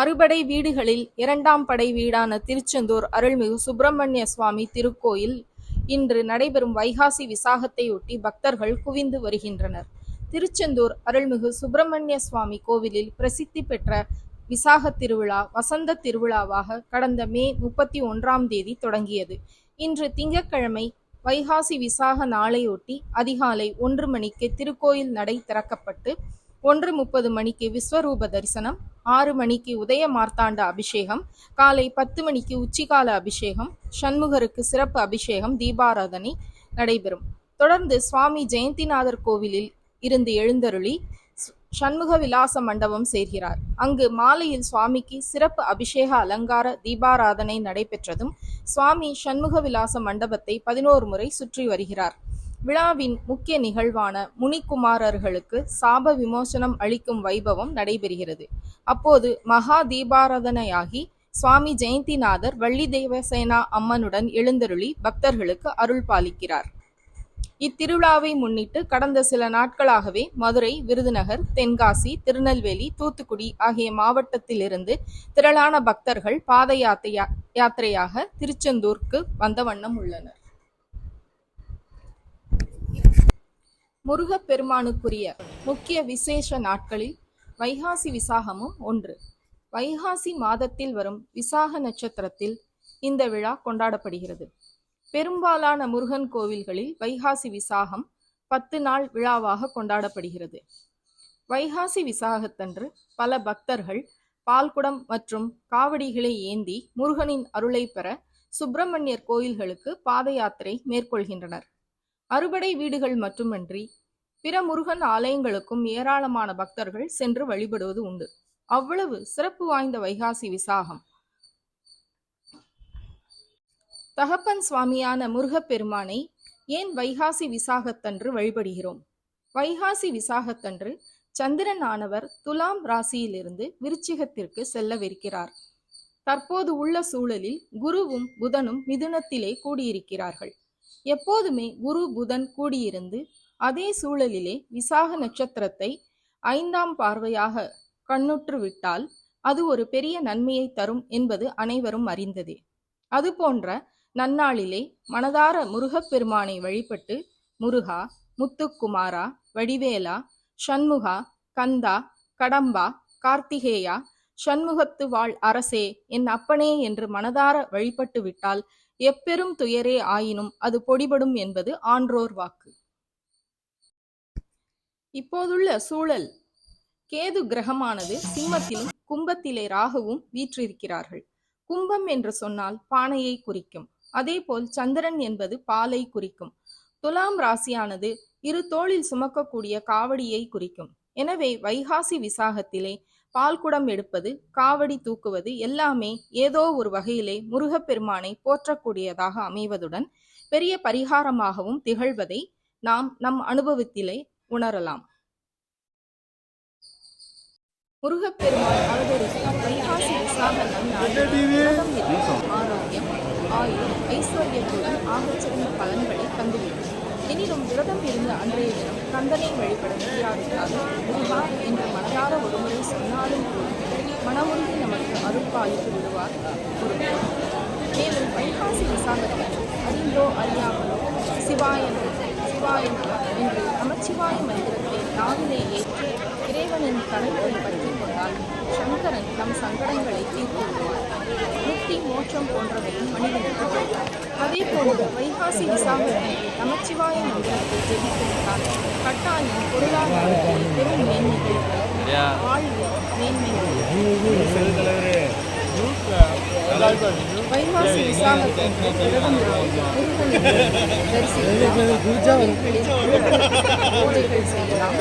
அறுபடை வீடுகளில் இரண்டாம் படை வீடான திருச்செந்தூர் அருள்மிகு சுப்பிரமணிய சுவாமி திருக்கோயில் இன்று நடைபெறும் வைகாசி விசாகத்தையொட்டி பக்தர்கள் குவிந்து வருகின்றனர். திருச்செந்தூர் அருள்மிகு சுப்பிரமணிய சுவாமி கோவிலில் பிரசித்தி பெற்ற விசாக திருவிழா வசந்த திருவிழாவாக கடந்த மே 31 தொடங்கியது. இன்று திங்கட்கிழமை வைகாசி விசாக நாளையொட்டி அதிகாலை 1 மணிக்கு திருக்கோயில் நடை திறக்கப்பட்டு 1:30 மணிக்கு விஸ்வரூப தரிசனம், 6 மணிக்கு உதய மார்த்தாண்ட அபிஷேகம், காலை 10 மணிக்கு உச்சிகால அபிஷேகம், சண்முகருக்கு சிறப்பு அபிஷேகம், தீபாராதனை நடைபெறும். தொடர்ந்து சுவாமி ஜெயந்திநாதர் கோவிலில் இருந்து எழுந்தருளி சண்முக விலாச மண்டபம் சேர்கிறார். அங்கு மாலையில் சுவாமிக்கு சிறப்பு அபிஷேக அலங்கார தீபாராதனை நடைபெற்றதும் சுவாமி சண்முக விலாச மண்டபத்தை 11 முறை சுற்றி வருகிறார். விழாவின் முக்கிய நிகழ்வான முனிக்குமாரர்களுக்கு சாப விமோசனம் அளிக்கும் வைபவம் நடைபெறுகிறது. அப்போது மகா தீபாராதனையாகி சுவாமி ஜெயந்திநாதர் வள்ளி தேவசேனா அம்மனுடன் எழுந்தருளி பக்தர்களுக்கு அருள் பாலிக்கிறார். இத்திருவிழாவை முன்னிட்டு கடந்த சில நாட்களாகவே மதுரை, விருதுநகர், தென்காசி, திருநெல்வேலி, தூத்துக்குடி ஆகிய மாவட்டத்திலிருந்து திரளான பக்தர்கள் பாத யாத்திரையாக திருச்செந்தூருக்கு வந்த வண்ணம் உள்ளனர். முருகப்பெருமானுக்குரிய முக்கிய விசேஷ நாட்களில் வைகாசி விசாகமும் ஒன்று. வைகாசி மாதத்தில் வரும் விசாக நட்சத்திரத்தில் இந்த விழா கொண்டாடப்படுகிறது. பெரும்பாலான முருகன் கோவில்களில் வைகாசி விசாகம் 10 நாள் விழாவாக கொண்டாடப்படுகிறது. வைகாசி விசாகத்தன்று பல பக்தர்கள் பால்குடம் மற்றும் காவடிகளை ஏந்தி முருகனின் அருளை பெற சுப்பிரமணியர் கோயில்களுக்கு பாத யாத்திரை மேற்கொள்கின்றனர். அறுபடை வீடுகள் மட்டுமன்றி பிற முருகன் ஆலயங்களுக்கும் ஏராளமான பக்தர்கள் சென்று வழிபடுவது உண்டு. அவ்வளவு சிறப்பு வாய்ந்த வைகாசி விசாகம். தகப்பன் சுவாமியான முருகப்பெருமானை ஏன் வைகாசி விசாகத்தன்று வழிபடுகிறோம்? வைகாசி விசாகத்தன்று சந்திரன் ஆனவர் துலாம் ராசியிலிருந்து விருச்சிகத்திற்கு செல்லவிருக்கிறார். தற்போது உள்ள சூழலில் குருவும் புதனும் மிதுனத்திலே கூடியிருக்கிறார்கள். எப்போதுமே குரு புதன் கூடியிருந்து அதே சூழலிலே விசாக நட்சத்திரத்தை 5ஆம் பார்வையாக கண்ணுற்று விட்டால் அது ஒரு பெரிய நன்மையை தரும் என்பது அனைவரும் அறிந்ததே. அதுபோன்ற நன்னாளிலே மனதார முருகப்பெருமானை வழிபட்டு முருகா, முத்துக்குமாரா, வடிவேலா, சண்முகா, கந்தா, கடம்பா, கார்த்திகேயா, சண்முகத்து வாழ் அரசே, என் அப்பனே என்று மனதார வழிபட்டு விட்டால் எப்பெரும் துயரே ஆயினும் அது பொடிபடும் என்பது ஆன்றோர் வாக்கு. இப்போதுள்ள சூழல் கேது கிரகமானது சிம்மத்திலும் கும்பத்திலே ராகுவும் வீற்றிருக்கிறார்கள். கும்பம் என்று சொன்னால் பானையை குறிக்கும். அதேபோல் சந்திரன் என்பது பாலை குறிக்கும். துலாம் ராசியானது 2 தோளில் சுமக்கக்கூடிய காவடியை குறிக்கும். எனவே வைகாசி விசாகத்திலே பால்குடம் எடுப்பது, காவடி தூக்குவது எல்லாமே ஏதோ ஒரு வகையிலே முருகப்பெருமானை போற்றக்கூடியதாக அமைவதுடன் பெரிய பரிகாரமாகவும் திகழ்வதை நாம் நம் அனுபவத்திலே உணரலாம். முருகப்பெருமான் அவதரிக்கும் வைகாசி விசாக ஆரோக்கியம், ஆயுள், ஐஸ்வர்யத்துடன் ஆகச்சிறந்த பலன்களை தந்துவிடும். எனினும் விரதம் இருந்த அன்றைய தினம் கந்தனை வழிபட முடியாவிட்டால் முருகா என்று மனதார ஒருமுறை சொன்னாலும் கூட மனமுருகி நமக்கு அருள்பாலித்து விடுவார் முருகன். மேலும் வைகாசி விசாகத்தில் அறிந்தோ அறியாமலோ சிவாயன் சிவாயன் என்று நமச்சிவாய மந்திரத்தை நாவிலே ஏற்றி இறைவனின் கருத்தை பற்றி கொண்டால் சங்கரன் நம் சங்கடங்களை தீர்த்து விடுவார். முக்தி, மோட்சம் போன்றவையும் மனிதனுக்கு. அதே போன்று வைகாசி விசாகத்தில் நமச்சிவாய மந்திரத்தை ஜெபித்துவிட்டால் கட்டாயம் பொருளாதாரத்தில் பெரும் மேன்மைகள், வாழ்வில் மேன்மைகள். வைகாசி விசாகத்தன்று விரதம் பூஜைகள் செய்யலாம்.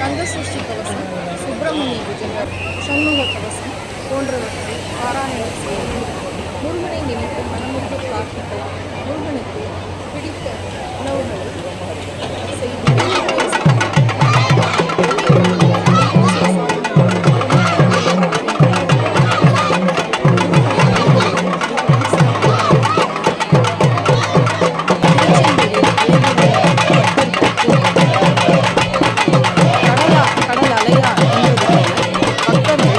கந்தசஷ்டி கவசம், சுப்பிரமணிய பூஜைகள், சண்முக கவசம் போன்றவற்றை பாராயணம் செய்யலாம். முருகனை நினைத்து மனமுருக பிரார்த்திக்கலாம். முருகனுக்கு பிடித்த உணவுகளை செய்து கடல் அலையா என்பது பக்தர்கள்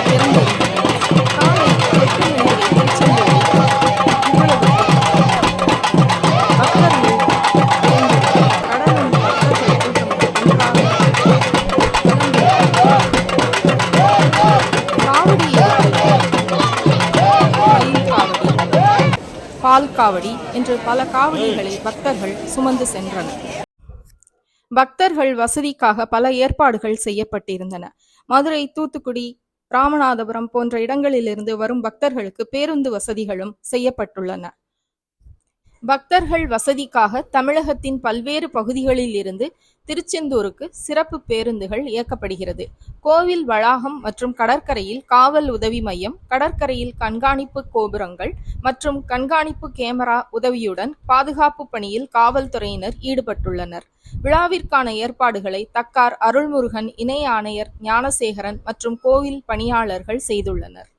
பால் காவடி என்று பல காவடிகளை பக்தர்கள் சுமந்து சென்றனர். பக்தர்கள் வசதிக்காக பல ஏற்பாடுகள் செய்யப்பட்டிருந்தன. மதுரை, தூத்துக்குடி, ராமநாதபுரம் போன்ற இடங்களிலிருந்து வரும் பக்தர்களுக்கு பேருந்து வசதிகளும் செய்யப்பட்டுள்ளன. பக்தர்கள் வசதிக்காக தமிழகத்தின் பல்வேறு பகுதிகளில் இருந்து திருச்செந்தூருக்கு சிறப்பு பேருந்துகள் இயக்கப்படுகிறது. கோவில் வளாகம் மற்றும் கடற்கரையில் காவல் உதவி மையம், கடற்கரையில் கண்காணிப்பு கோபுரங்கள் மற்றும் கண்காணிப்பு கேமரா உதவியுடன் பாதுகாப்பு பணியில் காவல்துறையினர் ஈடுபட்டுள்ளனர். விழாவிற்கான ஏற்பாடுகளை தக்கார் அருள்முருகன், இணை ஆணையர் ஞானசேகரன் மற்றும் கோவில் பணியாளர்கள் செய்துள்ளனர்.